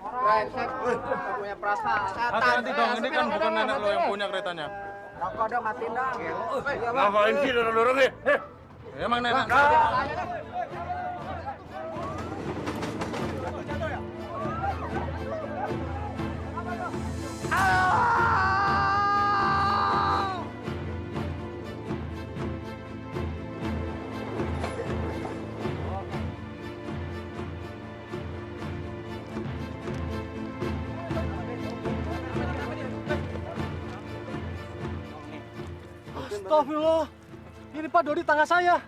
Brengsek, punya perasaan. Hati-hati dong, ini kan bukan nenek lo yang punya keretanya. Rokok dong, matiin dong. Ngapain sih dorong-dorong nih? Emang nenek. Astagfirullah. Ini Pak Dodi tangga saya.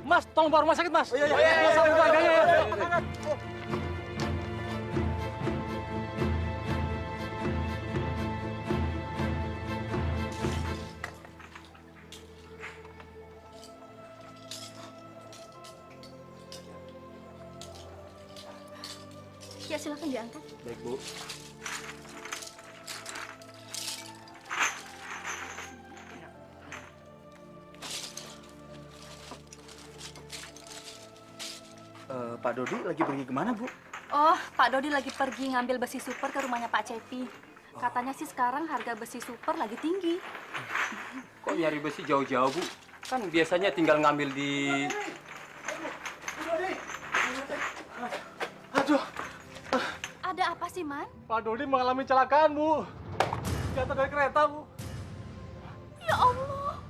Mas, tolong bawa rumah sakit, Mas. Iya. Ya, silakan diangkat. Baik, Bu. Pak Dodi lagi pergi kemana, Bu? Oh, Pak Dodi lagi pergi ngambil besi super ke rumahnya Pak Cepi. Katanya sih sekarang harga besi super lagi tinggi. Kok nyari besi jauh-jauh, Bu? Kan biasanya tinggal ngambil di... Aduh, Ada apa sih, Man? Pak Dodi mengalami kecelakaan, Bu. Jatuh dari kereta, Bu. Ya Allah.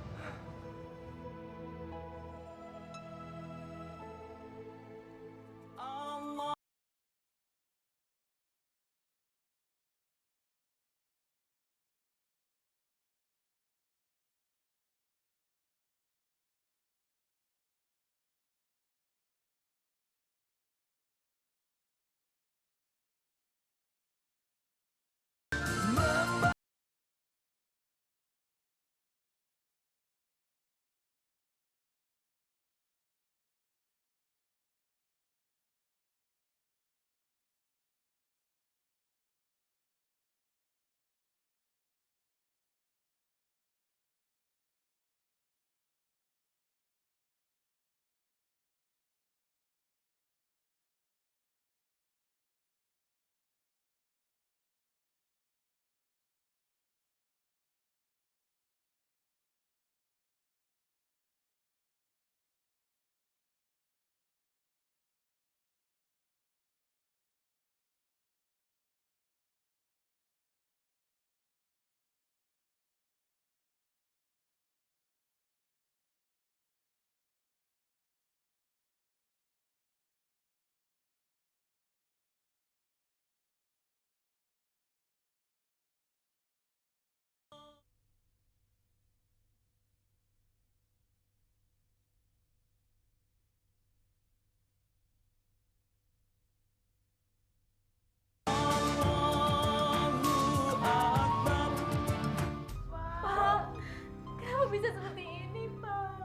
Kenapa bisa seperti ini, Pak?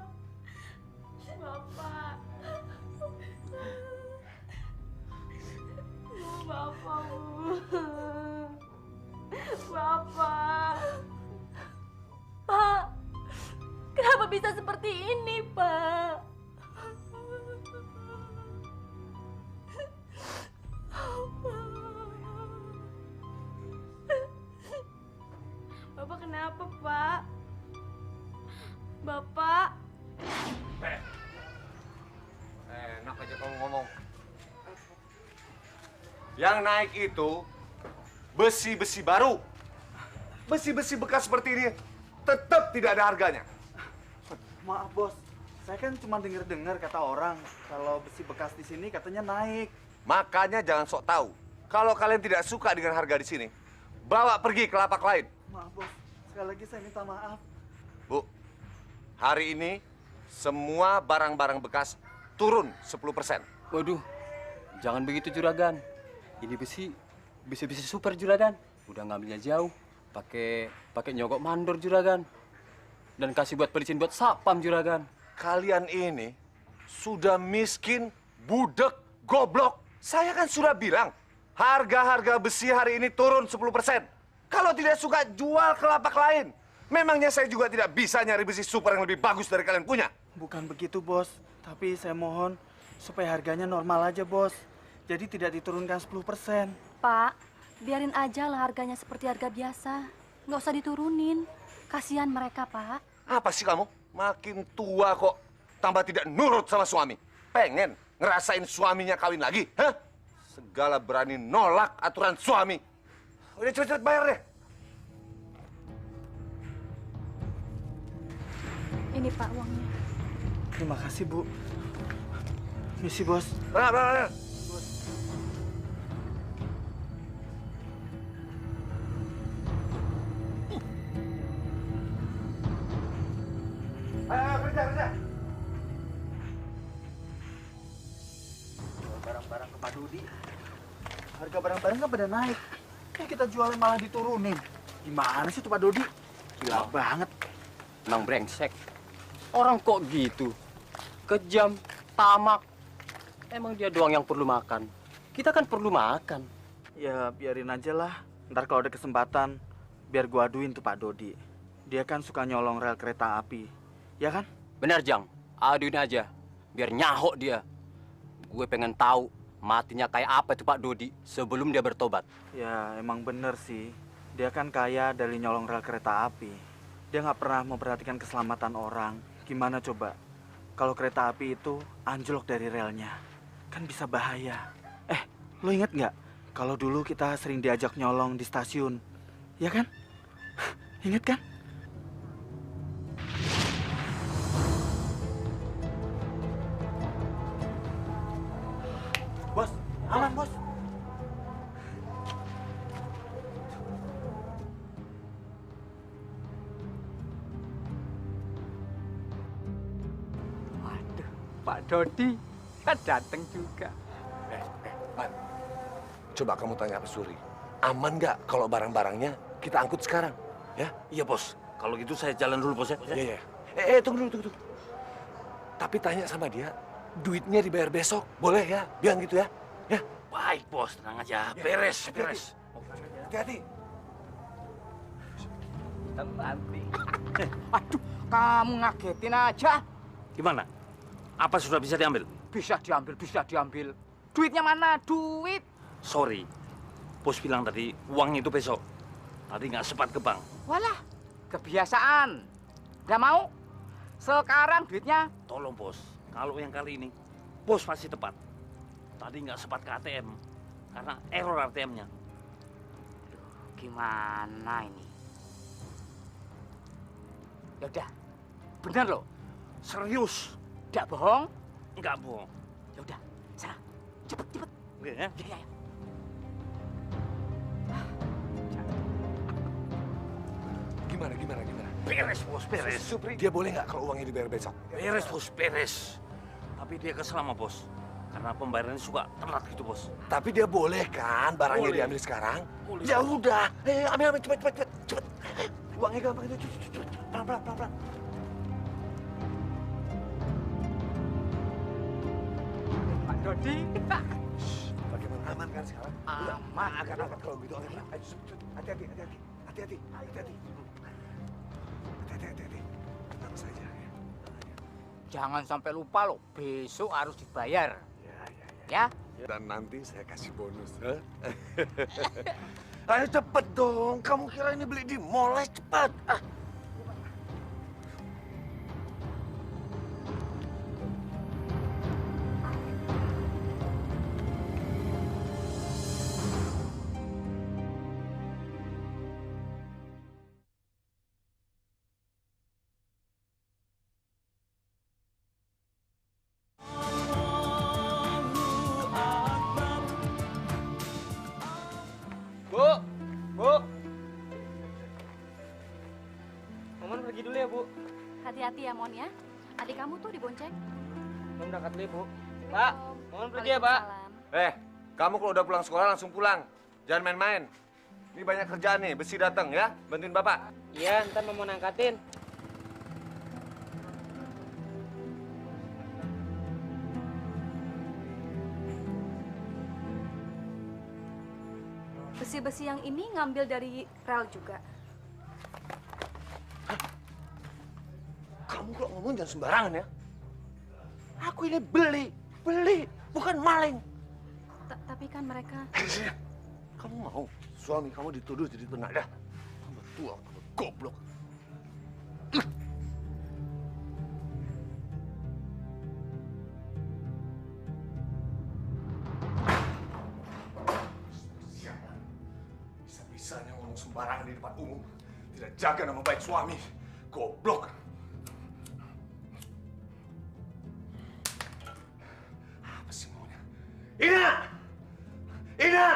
Bapak. Bapak, Bu. Bapak. Pak, kenapa bisa seperti ini, Pak? Bapak kenapa, Pak? Bapak. Enak aja kamu ngomong. Yang naik itu besi-besi baru. Besi-besi bekas seperti ini tetap tidak ada harganya. Maaf, Bos. Saya kan cuma dengar-dengar kata orang kalau besi bekas di sini katanya naik. Makanya jangan sok tahu. Kalau kalian tidak suka dengan harga di sini, bawa pergi ke lapak lain. Maaf, Bos. Sekali lagi saya minta maaf. Bu, hari ini semua barang-barang bekas turun 10%. Waduh, jangan begitu, Juragan. Ini besi super, Juragan. Udah ngambilnya jauh, pakai nyogok mandor, Juragan. Dan kasih buat pelicin buat sapam, Juragan. Kalian ini sudah miskin, budek, goblok. Saya kan sudah bilang, harga-harga besi hari ini turun 10%. Kalau tidak suka, jual ke lapak lain. Memangnya saya juga tidak bisa nyari besi super yang lebih bagus dari kalian punya? Bukan begitu, Bos. Tapi saya mohon supaya harganya normal aja, Bos. Jadi tidak diturunkan 10%. Pak, biarin aja lah harganya seperti harga biasa. Nggak usah diturunin. Kasihan mereka, Pak. Apa sih kamu? Makin tua kok tambah tidak nurut sama suami. Pengen ngerasain suaminya kawin lagi, hah? Segala berani nolak aturan suami. Udah cepet-cepet bayar deh. Ini Pak uangnya. Terima kasih, Bu. Misi, Bos. Berapa? Ayo, kerja. Jual barang-barang ke Pak Dodi. Harga barang-barang kan pada naik. Kayak kita jualnya malah diturunin. Gimana sih tuh Pak Dodi? Gila banget. Emang brengsek. Orang kok gitu? Kejam, tamak. Emang dia doang yang perlu makan. Kita kan perlu makan. Ya biarin aja lah. Ntar kalau ada kesempatan, biar gua aduin tuh Pak Dodi. Dia kan suka nyolong rel kereta api. Ya kan? Benar, Jang. Aduin aja. Biar nyahok dia. Gue pengen tahu matinya kayak apa itu Pak Dodi sebelum dia bertobat. Ya emang bener sih. Dia kan kaya dari nyolong rel kereta api. Dia nggak pernah memperhatikan keselamatan orang. Gimana coba? Kalau kereta api itu anjlok dari relnya, kan bisa bahaya. Lo inget nggak? Kalau dulu kita sering diajak nyolong di stasiun, ya kan? Ingat kan? Bos, aman bos. Waduh, Pak Dodi kan datang juga. Man, coba kamu tanya Pak Suri. Aman nggak kalau barang-barangnya kita angkut sekarang? Ya? Iya, Bos. Kalau gitu saya jalan dulu, Bos ya. Iya. Tunggu dulu. Tapi tanya sama dia, duitnya dibayar besok. Boleh ya? Bilang gitu ya. Ya. Baik, Bos. Tenang aja. Beres. Hati-hati. Nanti. Aduh, kamu ngagetin aja. Gimana? Apa sudah bisa diambil? Bisa diambil. Duitnya mana? Duit. Sorry. Bos bilang tadi uang itu besok. Tadi nggak sempat ke bank. Walah, kebiasaan. Nggak mau? Sekarang duitnya. Tolong, Bos. Kalau yang kali ini, Bos pasti tepat. Tadi nggak sempat ke ATM. Karena error ATM-nya. Gimana ini? Yaudah, bener loh. Serius. Nggak bohong? Nggak bohong. Yaudah, sana. Cepet. Oke, ya? Ya. Gimana? Beres, Bos. Beres. Supri, dia boleh nggak kalau uangnya dibayar besok? Beres, Bos. Beres. Tapi dia kesel sama Bos. Karena pembayarannya suka telat gitu, Bos. Tapi dia boleh kan barangnya Boleh. diambil sekarang? Boleh. Ya udah, ambil cepet. Uangnya gampang itu, cepet. Pelan. Pak Dodi. Bagaimana aman kan sekarang? Aman. Agak dapat kalau gitu. Ayo, cepet. Hati-hati. Tenang saja ya. Jangan sampai lupa loh, besok harus dibayar. Ya? Dan nanti saya kasih bonus. Ayo cepet dong. Kamu kira ini beli di mall? Cepet. Bu. Momen pergi dulu ya, Bu. Hati-hati ya, Mon ya. Adik kamu tuh dibonceng. Momen berangkat dulu ya, Bu. Pak, Momen pergi ya, Pak. Waalaikumsalam. Kamu kalau udah pulang sekolah langsung pulang. Jangan main-main. Ini banyak kerjaan nih, besi datang ya. Bantuin Bapak. Iya, ntar mau angkatin. Besi-besi yang ini ngambil dari rel juga. Kamu kalau ngomong jangan sembarangan ya. Aku ini beli, bukan maling. Tapi kan mereka... Kamu mau suami kamu dituduh jadi penadah? Kamu tua, kamu goblok. Sialan. Bisa-bisanya ngomong sembarangan di depan umum. Tidak jaga nama baik suami. Goblok. Apa sih maunya? Ina! Ina!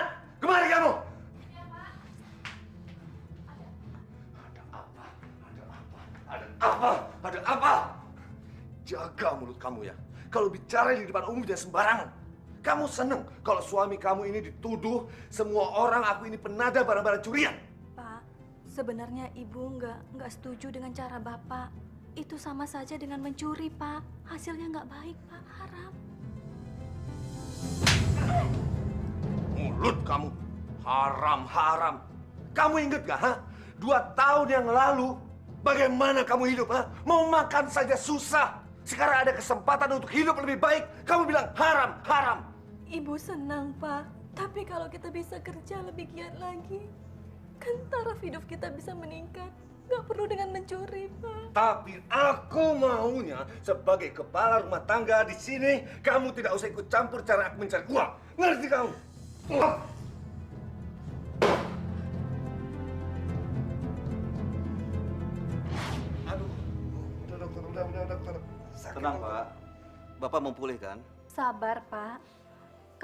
Kemari kamu! Ya, Pak. Ada apa? Ada apa? Ada apa? Ada apa? Jaga mulut kamu ya. Kalau bicara di depan umum jangan sembarangan. Kamu seneng kalau suami kamu ini dituduh semua orang aku ini penada barang-barang curian. Pak, sebenarnya Ibu nggak setuju dengan cara Bapak. Itu sama saja dengan mencuri, Pak. Hasilnya nggak baik, Pak. Haram. Mulut kamu haram. Kamu inget gak, ha? 2 tahun yang lalu bagaimana kamu hidup, ha? Mau makan saja susah. Sekarang ada kesempatan untuk hidup lebih baik. Kamu bilang haram. Ibu senang, Pak. Tapi kalau kita bisa kerja lebih giat lagi, kan taraf hidup kita bisa meningkat. Nggak perlu dengan mencuri, Pak. Tapi aku maunya sebagai kepala rumah tangga di sini, kamu tidak usah ikut campur cara aku mencari uang. Ngerti kamu? Aduh, udah dokter. Tenang, Pak. Bapak mau pulih kan? Sabar, Pak.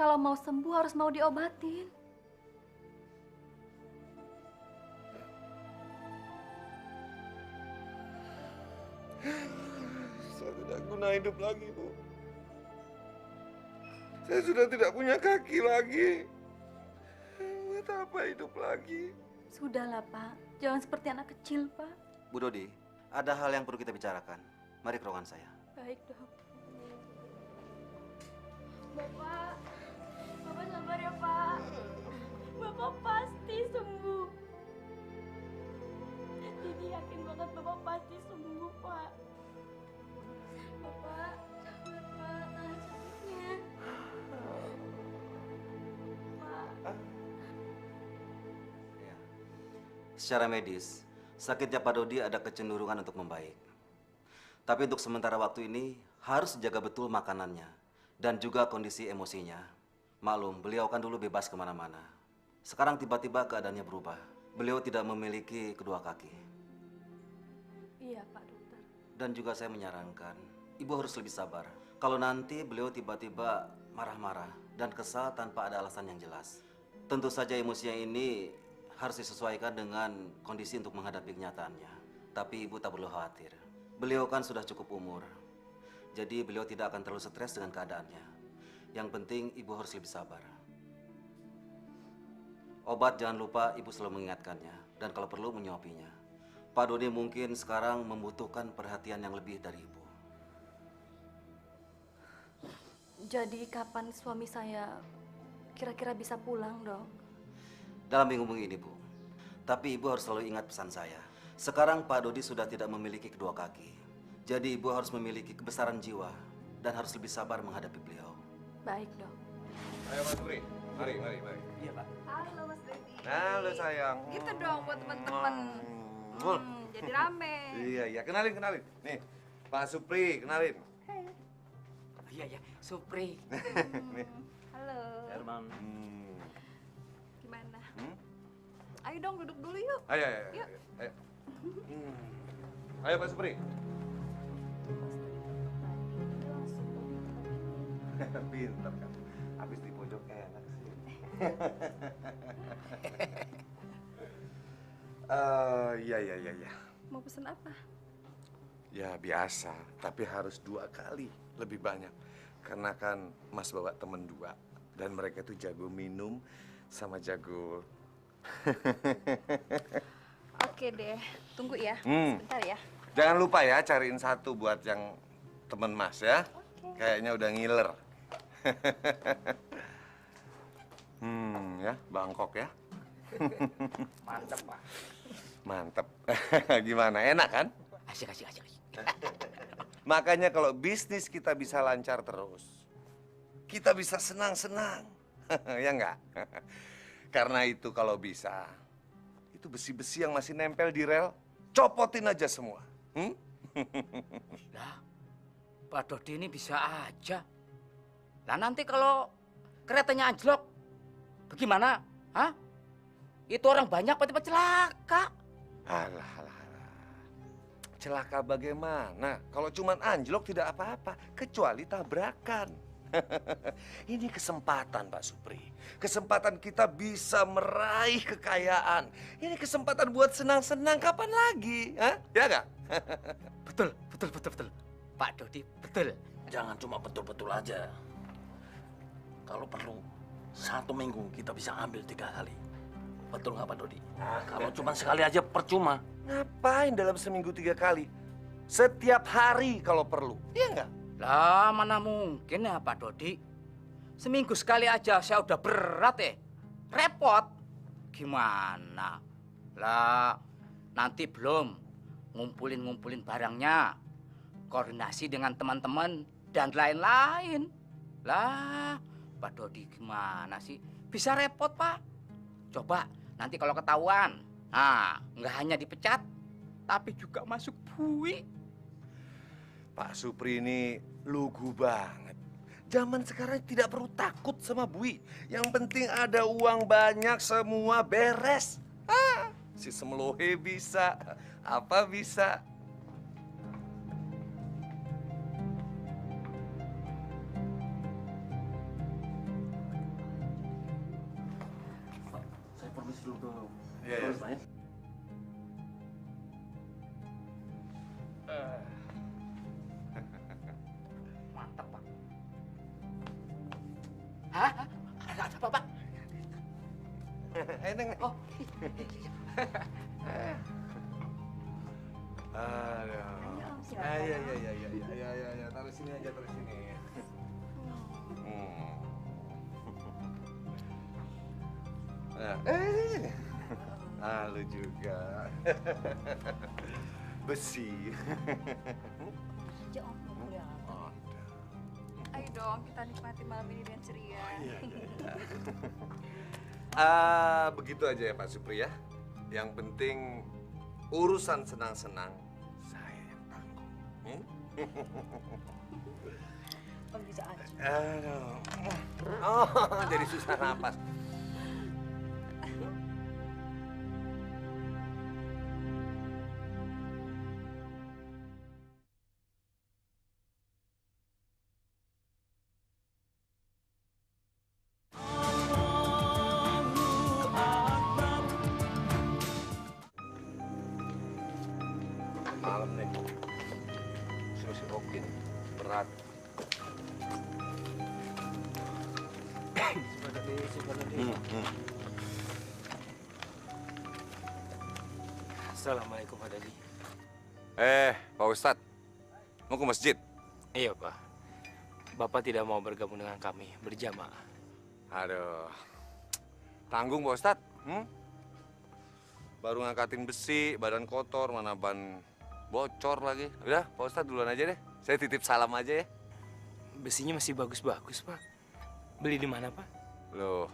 Kalau mau sembuh harus mau diobatin. Saya tidak guna hidup lagi, Bu. Saya sudah tidak punya kaki lagi. Buat apa hidup lagi? Sudahlah, Pak. Jangan seperti anak kecil, Pak. Bu Dodi, ada hal yang perlu kita bicarakan. Mari ke ruangan saya. Baik, Dok. Bapak sabar ya, Pak. Bapak pasti sembuh. Didi yakin banget Bapak pasti sembuh, Pak. Bapak, sabar, Pak. Tahan sakitnya. Pak. Ya. Secara medis, sakitnya Pak Dodi ada kecenderungan untuk membaik. Tapi untuk sementara waktu ini harus jaga betul makanannya dan juga kondisi emosinya. Maklum, beliau kan dulu bebas kemana-mana. Sekarang tiba-tiba keadaannya berubah. Beliau tidak memiliki kedua kaki. Iya, Pak Dokter. Dan juga saya menyarankan, Ibu harus lebih sabar. Kalau nanti beliau tiba-tiba marah-marah dan kesal tanpa ada alasan yang jelas. Tentu saja emosinya ini harus disesuaikan dengan kondisi untuk menghadapi kenyataannya. Tapi Ibu tak perlu khawatir. Beliau kan sudah cukup umur. Jadi beliau tidak akan terlalu stres dengan keadaannya. Yang penting Ibu harus lebih sabar. Obat jangan lupa Ibu selalu mengingatkannya. Dan kalau perlu menyuapinya. Pak Dodi mungkin sekarang membutuhkan perhatian yang lebih dari Ibu. Jadi kapan suami saya kira-kira bisa pulang, Dok? Dalam minggu-minggu ini, Bu. Tapi Ibu harus selalu ingat pesan saya. Sekarang Pak Dodi sudah tidak memiliki kedua kaki. Jadi Ibu harus memiliki kebesaran jiwa dan harus lebih sabar menghadapi beliau. Baik, Dok. Ayo Mas Pri, mari. Iya, Pak. Halo, Mas Baby. Halo sayang. Gitu dong buat teman-teman. Mul. Jadi rame. Iya, kenalin. Nih, Pak Supri, kenalin. Iya, Supri. Halo. Herman. Gimana? Ayo dong duduk dulu yuk. Ayo. Yuk. Ayo Pak Supri. Pintar kan. Habis di pojok enak sih. Iya. Mau pesen apa? Ya biasa, tapi harus 2 kali lebih banyak. Karena kan Mas bawa temen 2 dan mereka tuh jago minum sama jago. Oke deh, tunggu ya. Hmm. Sebentar ya. Jangan lupa ya cariin 1 buat yang temen Mas ya. Oke. Kayaknya udah ngiler. Ya, Bangkok ya. Mantap, Pak. Mantep. Gimana, enak kan? Asik. Makanya kalau bisnis kita bisa lancar terus, kita bisa senang-senang. Ya enggak? Karena itu kalau bisa, itu besi-besi yang masih nempel di rel, copotin aja semua. Lah, Pak Dodi ini bisa aja. Lah nanti kalau keretanya anjlok, bagaimana? Hah? Itu orang banyak tiba-tiba celaka. Alah. Celaka bagaimana? Kalau cuman anjlok tidak apa-apa, kecuali tabrakan. Ini kesempatan, Pak Supri. Kesempatan kita bisa meraih kekayaan. Ini kesempatan buat senang-senang. Kapan lagi? Hah? Ya nggak? Betul. Pak Dodi, betul. Jangan cuma betul-betul aja. Kalau perlu, 1 minggu kita bisa ambil 3 kali. Betul nggak Pak Dodi? Kalau cuma sekali aja percuma. Ngapain dalam seminggu 3 kali? Setiap hari kalau perlu. Iya nggak? Lah, mana mungkin ya Pak Dodi? Seminggu sekali aja saya udah berat repot. Gimana? Lah, nanti belum ngumpulin barangnya, koordinasi dengan teman-teman dan lain-lain. Lah, Pak Dodi gimana sih? Bisa repot, Pak. Coba nanti kalau ketahuan, nggak hanya dipecat, tapi juga masuk bui. Pak Supri ini lugu banget. Zaman sekarang tidak perlu takut sama bui. Yang penting ada uang banyak, semua beres. Si Semlohe bisa, apa bisa. Saya permisi dulu. Iya. Mantap, Pak. Hah? Ada apa, Pak? Neng. Oh. Aduh. Ya. Taruh sini aja, taruh sini. Lu juga. Besi. Ayo dong, kita nikmati malam ini dengan ceria. Begitu aja ya Pak Supri ya. Yang penting urusan senang-senang saya yang tanggung. Bisa aja. Aduh. Oh, jadi susah napas. Malam nih, susi oke nih, berat. Assalamualaikum Pak Dodi. Pak Ustadz, mau ke masjid? Iya Pak, Bapak tidak mau bergabung dengan kami berjamaah. Aduh, tanggung Pak Ustadz. Baru ngangkatin besi, badan kotor, mana ban bocor lagi. Udah, Pak Ustadz duluan aja deh. Saya titip salam aja ya. Besinya masih bagus-bagus Pak. Beli di mana Pak? Loh,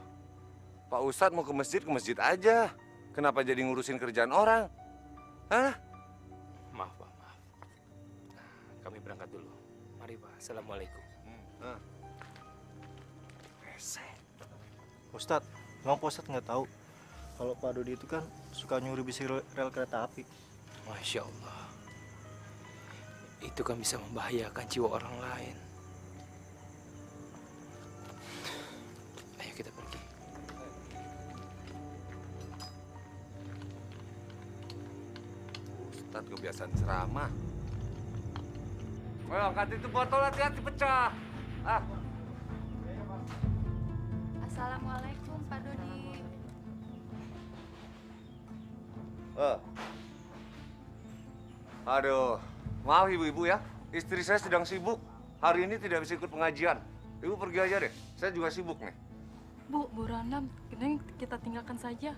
Pak Ustadz mau ke masjid aja. Kenapa jadi ngurusin kerjaan orang? Hah? Maaf Pak, maaf. Kami berangkat dulu. Mari Pak, Assalamualaikum. Ustadz, emang Pak Ustadz nggak tahu kalau Pak Dodi itu kan suka nyuri besi rel kereta api. Masya Allah. Itu kan bisa membahayakan jiwa orang lain. Ayo kita pergi. Ustadz kebiasaan ceramah. Well, angkat itu botol, hati-hati pecah. Assalamualaikum Pak Dodi. Aduh, maaf ibu-ibu ya. Istri saya sedang sibuk. Hari ini tidak bisa ikut pengajian. Ibu pergi aja deh. Saya juga sibuk nih. Bu Rana, kita tinggalkan saja.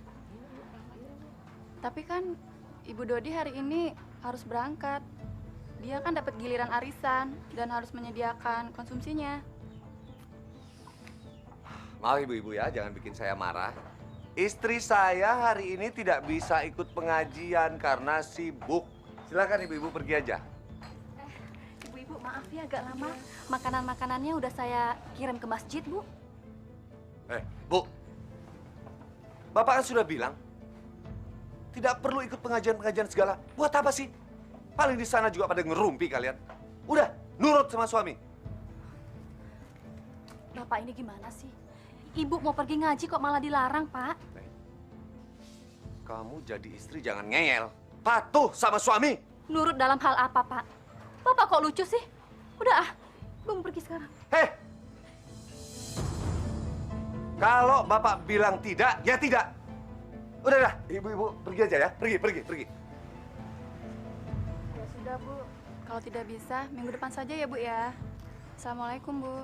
Tapi kan Ibu Dodi hari ini harus berangkat. Dia kan dapat giliran arisan dan harus menyediakan konsumsinya. Maaf ibu-ibu ya, jangan bikin saya marah. Istri saya hari ini tidak bisa ikut pengajian karena sibuk. Silakan ibu-ibu pergi aja. Ibu-ibu maaf ya agak lama. Makanan-makanannya udah saya kirim ke masjid, Bu. Bu. Bapak kan sudah bilang tidak perlu ikut pengajian-pengajian segala. Buat apa sih? Paling di sana juga pada ngerumpi kalian. Udah, nurut sama suami. Bapak ini gimana sih? Ibu mau pergi ngaji kok malah dilarang, Pak. Kamu jadi istri jangan ngeyel. Patuh sama suami. Nurut dalam hal apa, Pak? Bapak kok lucu sih? Udah Ibu mau pergi sekarang. Kalau Bapak bilang tidak, ya tidak. Udah dah, ibu-ibu pergi aja ya. Pergi. Ya sudah, Bu. Kalau tidak bisa, minggu depan saja ya, Bu ya. Assalamualaikum, Bu.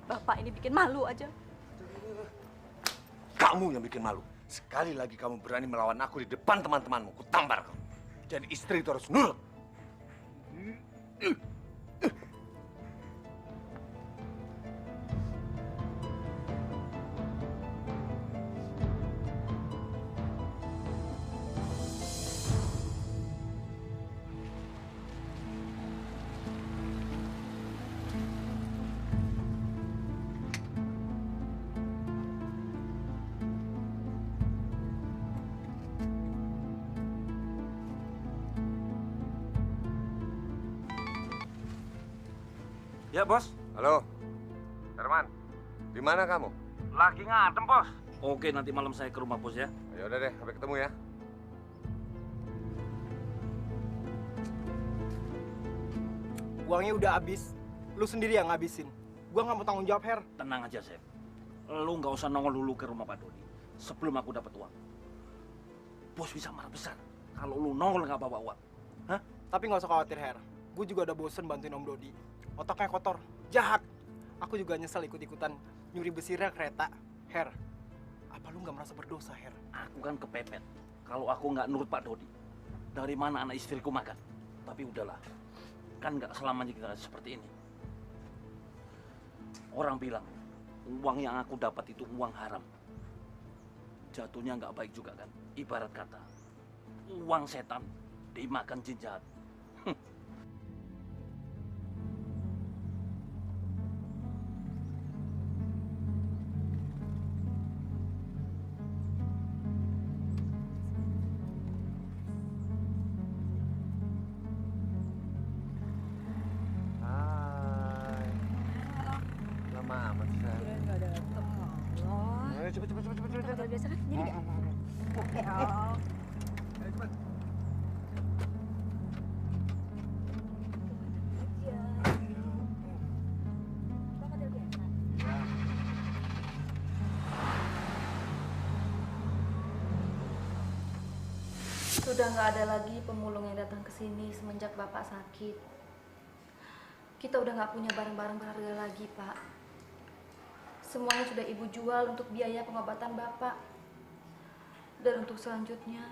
Bapak ini bikin malu aja. Kamu yang bikin malu. Sekali lagi kamu berani melawan aku di depan teman-temanmu, ku tampar kamu. Jadi istri itu harus nurut. Ya, Bos. Halo, Herman. Di mana kamu? Lagi ngadem, Bos. Oke, nanti malam saya ke rumah, Bos ya. Ya udah deh, sampai ketemu ya. Uangnya udah habis. Lu sendiri yang ngabisin. Gua nggak mau tanggung jawab, Her. Tenang aja, Sep. Lu nggak usah nongol dulu ke rumah Pak Dodi sebelum aku dapat uang. Bos bisa marah besar kalau lu nongol nggak bawa uang. Hah? Tapi nggak usah khawatir, Her. Gue juga udah bosen bantuin Om Dodi. Otaknya kotor, jahat. Aku juga nyesel ikut-ikutan nyuri besi rel kereta. Her, apa lu nggak merasa berdosa, Her? Aku kan kepepet kalau aku nggak nurut Pak Dodi. Dari mana anak istriku makan? Tapi udahlah, kan nggak selamanya kita seperti ini. Orang bilang uang yang aku dapat itu uang haram. Jatuhnya nggak baik juga kan? Ibarat kata, uang setan dimakan jin jahat. Biasa kan? Jadi nggak? Sudah nggak ada lagi pemulung yang datang ke sini semenjak Bapak sakit. Kita udah nggak punya barang-barang berharga lagi, Pak. Semuanya sudah Ibu jual untuk biaya pengobatan Bapak. Dan untuk selanjutnya,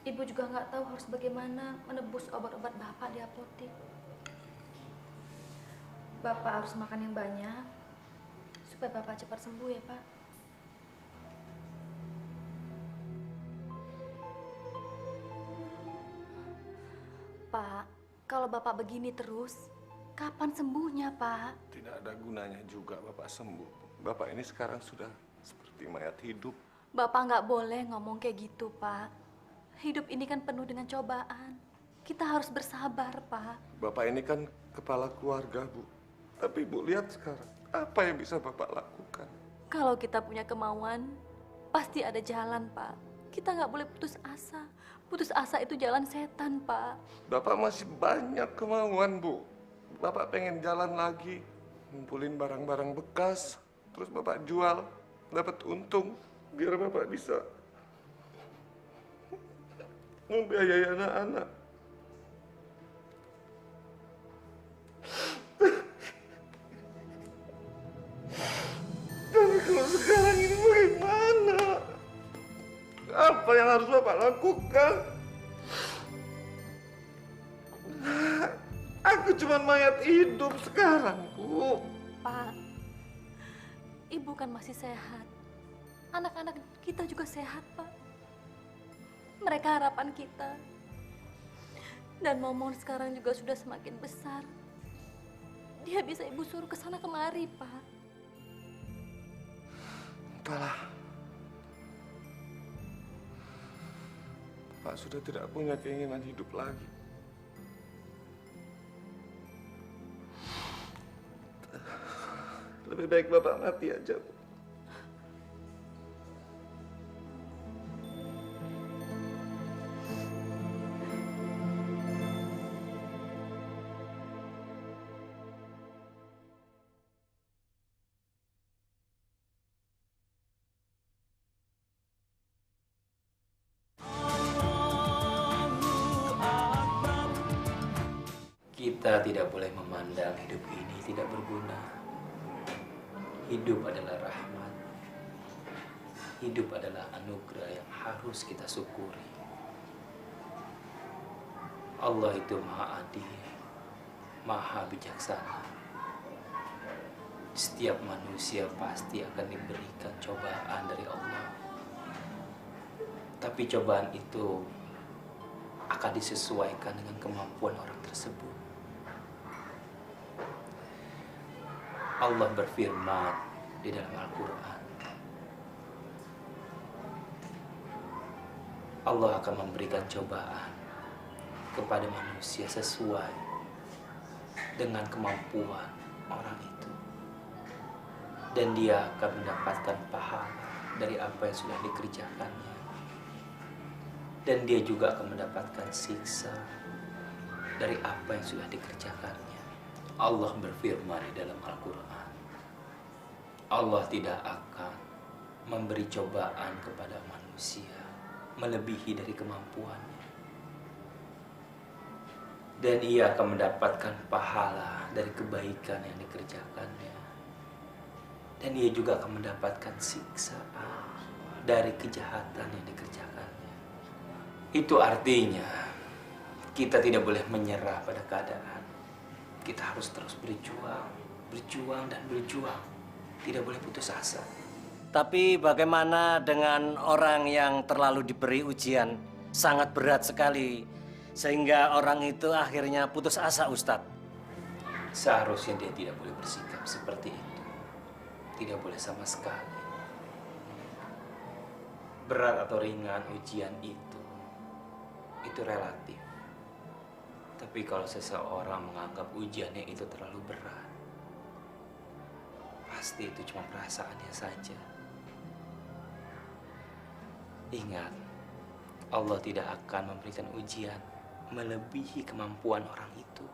Ibu juga nggak tahu harus bagaimana menebus obat-obat Bapak di apotek. Bapak harus makan yang banyak, supaya Bapak cepat sembuh ya, Pak. Pak, kalau Bapak begini terus, kapan sembuhnya, Pak? Tidak ada gunanya juga Bapak sembuh. Bapak ini sekarang sudah seperti mayat hidup. Bapak nggak boleh ngomong kayak gitu, Pak. Hidup ini kan penuh dengan cobaan. Kita harus bersabar, Pak. Bapak ini kan kepala keluarga, Bu. Tapi Bu lihat sekarang, apa yang bisa Bapak lakukan? Kalau kita punya kemauan, pasti ada jalan, Pak. Kita nggak boleh putus asa. Putus asa itu jalan setan, Pak. Bapak masih banyak kemauan, Bu. Bapak pengen jalan lagi, ngumpulin barang-barang bekas, terus Bapak jual, dapat untung, biar Bapak bisa membiayai anak-anak. Tapi kalau sekarang ini bagaimana? Apa yang harus Bapak lakukan? Aku cuma mayat hidup sekarang, Bu. Pak, Ibu kan masih sehat. Anak-anak kita juga sehat, Pak. Mereka harapan kita. Dan Momon sekarang juga sudah semakin besar. Dia bisa Ibu suruh ke sana kemari, Pak. Entahlah. Pak sudah tidak punya keinginan hidup lagi. Lebih baik Bapak mati aja, Bu. Kita tidak boleh memandang hidup ini tidak berguna. Hidup adalah rahmat. Hidup adalah anugerah yang harus kita syukuri. Allah itu Maha Adil, Maha Bijaksana. Setiap manusia pasti akan diberikan cobaan dari Allah. Tapi cobaan itu akan disesuaikan dengan kemampuan orang tersebut. Allah berfirman di dalam Al-Quran, Allah akan memberikan cobaan kepada manusia sesuai dengan kemampuan orang itu. Dan dia akan mendapatkan pahala dari apa yang sudah dikerjakannya. Dan dia juga akan mendapatkan siksa dari apa yang sudah dikerjakannya. Allah berfirman di dalam Al-Quran, Allah tidak akan memberi cobaan kepada manusia melebihi dari kemampuannya. Dan ia akan mendapatkan pahala dari kebaikan yang dikerjakannya. Dan ia juga akan mendapatkan siksaan dari kejahatan yang dikerjakannya. Itu artinya kita tidak boleh menyerah pada keadaan. Kita harus terus berjuang, berjuang dan berjuang. Tidak boleh putus asa. Tapi bagaimana dengan orang yang terlalu diberi ujian sangat berat sekali sehingga orang itu akhirnya putus asa, Ustadz? Seharusnya dia tidak boleh bersikap seperti itu. Tidak boleh sama sekali. Berat atau ringan ujian itu relatif. Tapi kalau seseorang menganggap ujiannya itu terlalu berat, pasti itu cuma perasaannya saja. Ingat, Allah tidak akan memberikan ujian melebihi kemampuan orang itu.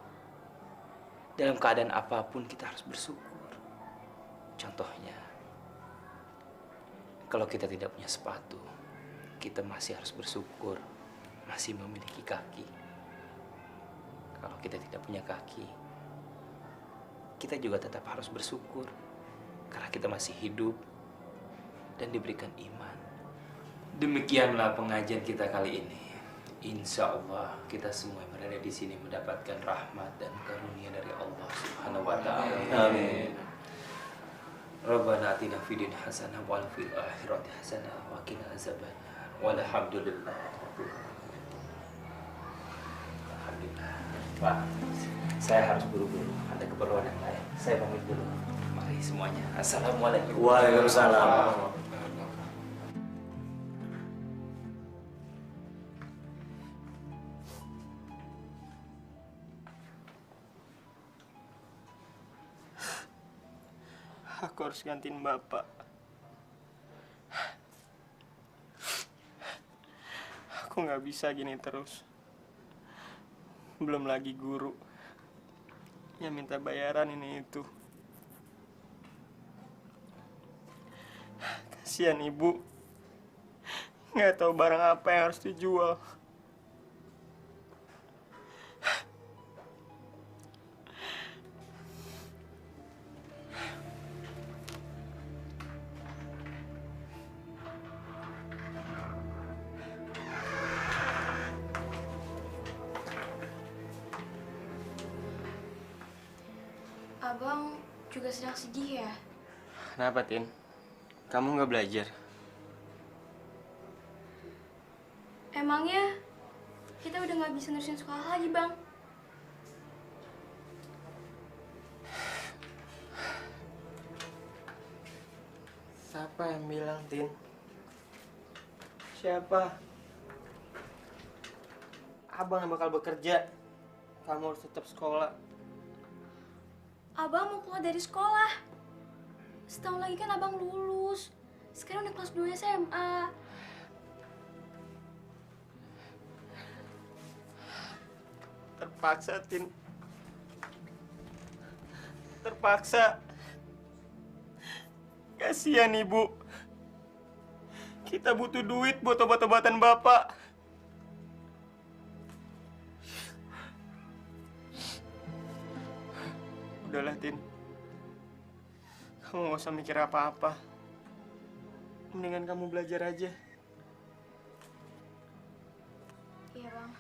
Dalam keadaan apapun kita harus bersyukur. Contohnya, kalau kita tidak punya sepatu, kita masih harus bersyukur masih memiliki kaki. Kalau kita tidak punya kaki, kita juga tetap harus bersyukur karena kita masih hidup dan diberikan iman. Demikianlah pengajian kita kali ini. Insya Allah kita semua yang berada di sini mendapatkan rahmat dan karunia dari Allah Subhanahu wa Ta'ala. Amin. Rabbana atina fid dunya hasanah wa fil akhirati hasanah wa qina azabannar. Walhamdulillah. Alhamdulillah. Pak, saya harus buru-buru. Ada keperluan yang lain. Saya pamit dulu. Mari semuanya. Assalamualaikum. Waalaikumsalam. Aku harus gantiin Bapak. Aku nggak bisa gini terus. Belum lagi guru yang minta bayaran ini itu. Kasihan ibu, nggak tahu barang apa yang harus dijual. Abang juga sedang sedih ya? Kenapa, Tin? Kamu nggak belajar? Emangnya kita udah nggak bisa nerusin sekolah lagi, Bang? Siapa yang bilang, Tin? Siapa? Abang yang bakal bekerja. Kamu harus tetap sekolah. Abang mau keluar dari sekolah. Setahun lagi kan abang lulus. Sekarang udah kelas 2 SMA. Terpaksa, Tin. Terpaksa. Kasihan Ibu. Kita butuh duit buat obat-obatan Bapak. Udahlah, Tin. Kamu gak usah mikir apa-apa. Mendingan kamu belajar aja. Iya, Bang.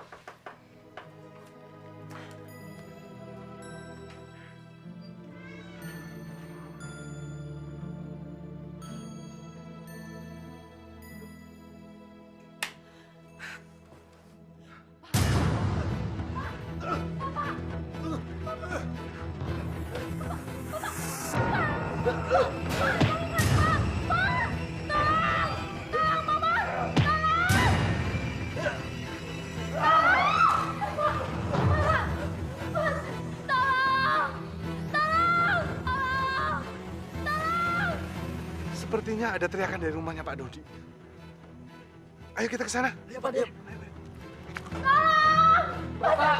Sepertinya ada teriakan dari rumahnya Pak Dodi. Ayo kita ke sana. Ayo, Pak. Bapak!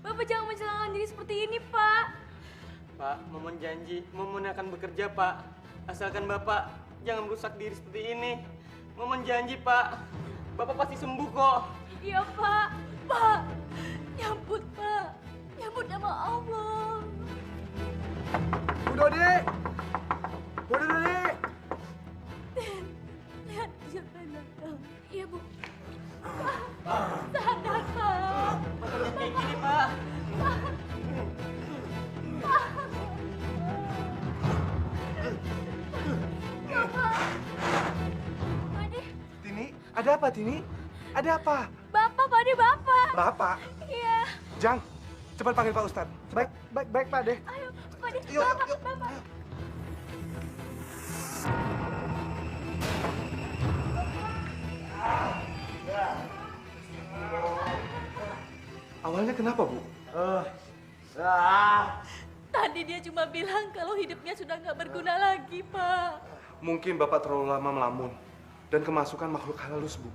Bapak jangan mencelakakan diri seperti ini, Pak. Pak, Momon janji, Momon akan bekerja, Pak. Asalkan Bapak jangan merusak diri seperti ini. Momon janji, Pak. Bapak pasti sembuh kok. Iya, Pak. Pak, nyambut, Pak. Nyambut nama Allah. Bu Dodi! Bu Dodi! Lihat, siapa yang datang. Iya, Bu. Pak, sadar, Pak. Bapak kayak gini, Pak. Tini, ada apa Tini? Ada apa? Bapak, Pak De, Bapak. Bapak? Iya. Jang, cepat panggil Pak Ustadz. Baik Pak De. Ayo, Pak De. Yuk, Bapak, yuk. Bapak. Awalnya kenapa, Bu? Tadi dia cuma bilang kalau hidupnya sudah nggak berguna lagi, Pak. Mungkin Bapak terlalu lama melamun dan kemasukan makhluk halus, Bu.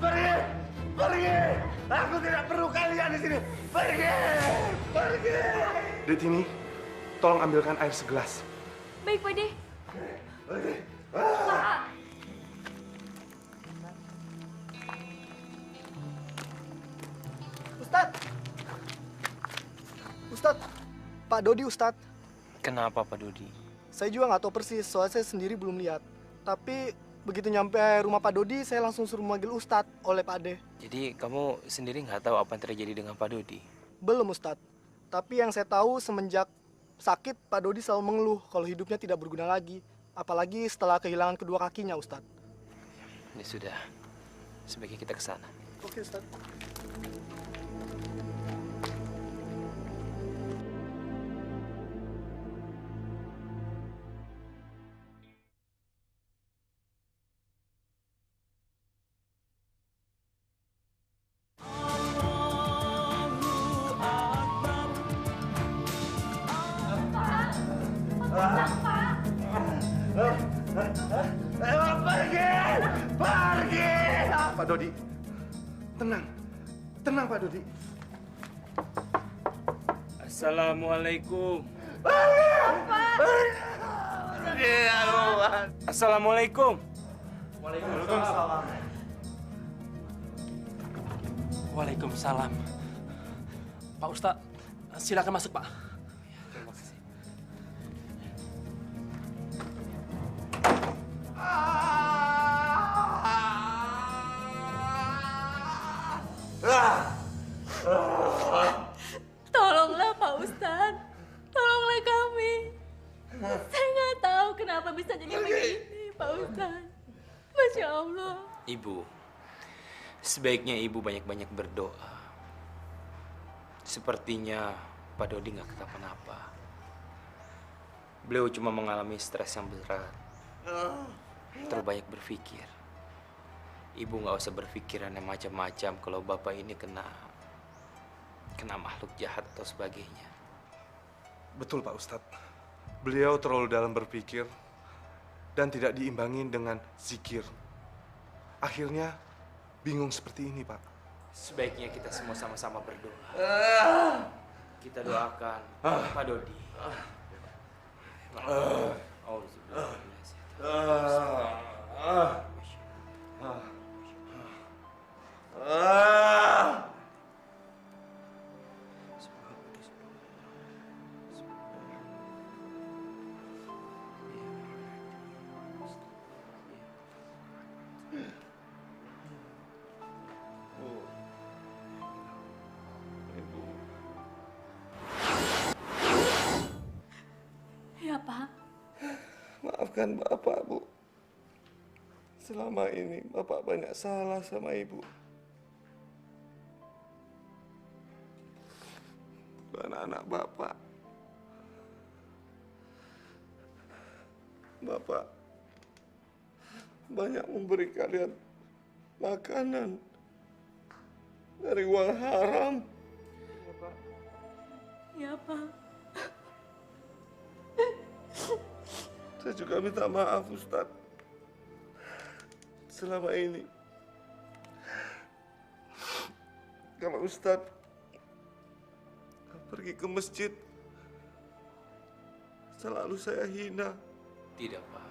Pergi! Pergi! Aku tidak perlu kalian di sini. Pergi! Pergi! Detini, tolong ambilkan air segelas. Baik, Pak De. Ustadz! Ustadz! Pak Dodi, Ustadz. Kenapa Pak Dodi? Saya juga nggak tahu persis, soalnya saya sendiri belum lihat. Tapi begitu nyampe rumah Pak Dodi, saya langsung suruh manggil Ustadz oleh Pak De. Jadi kamu sendiri nggak tahu apa yang terjadi dengan Pak Dodi? Belum, Ustadz. Tapi yang saya tahu semenjak sakit, Pak Dodi selalu mengeluh kalau hidupnya tidak berguna lagi. Apalagi setelah kehilangan kedua kakinya, Ustadz. Ya sudah, sebaiknya kita ke sana. Oke, Ustadz. Pergi! Pergi! Pak Dodi, tenang. Tenang, Pak Dodi. Assalamualaikum. Iya, Assalamualaikum. Waalaikumsalam. Waalaikumsalam. Pak Ustadz, silakan masuk, Pak. bisa jadi begini, Pak Ustadz. Masya Allah. Ibu, sebaiknya ibu banyak-banyak berdoa. Sepertinya Pak Dodi nggak kenapa-napa. Beliau cuma mengalami stres yang berat. Terlalu banyak berpikir. Ibu nggak usah berpikiran yang macam-macam kalau bapak ini kena makhluk jahat atau sebagainya. Betul Pak Ustadz. Beliau terlalu dalam berpikir dan tidak diimbangi dengan zikir. Akhirnya bingung seperti ini, Pak. Sebaiknya kita semua sama-sama berdoa. Kita doakan Pak Dodi. Ya, Pak. Maafkan Bapak, Bu. Selama ini Bapak banyak salah sama Ibu. Anak-anak Bapak. Bapak banyak memberi kalian makanan dari uang haram. Ya, Pak. Ya, Pak. Saya juga minta maaf, Ustadz. Selama ini, kalau Ustadz pergi ke masjid, selalu saya hina. Tidak, Pak.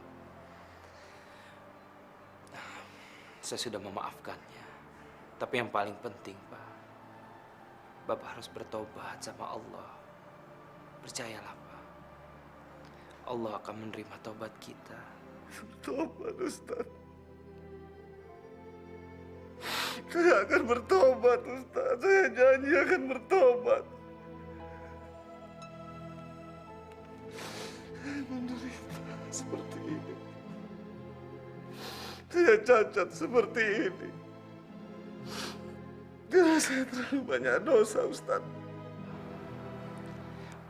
Saya sudah memaafkannya. Tapi yang paling penting, Pak, Bapak harus bertobat sama Allah. Percayalah, Pak. Allah akan menerima tobat kita. Bertobat, Ustadz. Saya akan bertobat, Ustadz. Saya janji akan bertobat. Saya menderita seperti ini. Saya cacat seperti ini. Karena saya terlalu banyak dosa, Ustadz.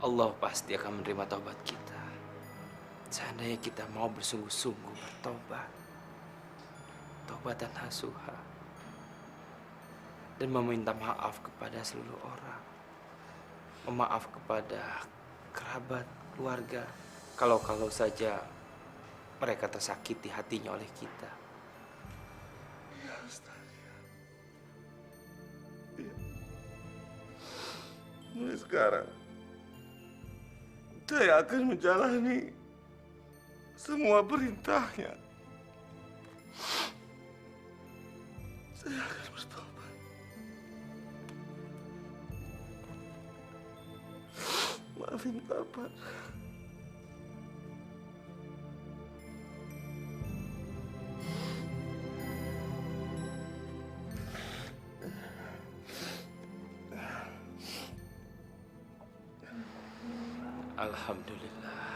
Allah pasti akan menerima taubat kita. Seandainya kita mau bersungguh-sungguh bertobat. Taubatan nasuha. Dan meminta maaf kepada seluruh orang. Memaaf kepada kerabat, keluarga. Kalau saja mereka tersakiti hatinya oleh kita. Ya, Ustaz. Ya. Mulai sekarang, saya akan menjalani semua perintahnya. Saya akan bertobat. Maafin Bapak. Alhamdulillah.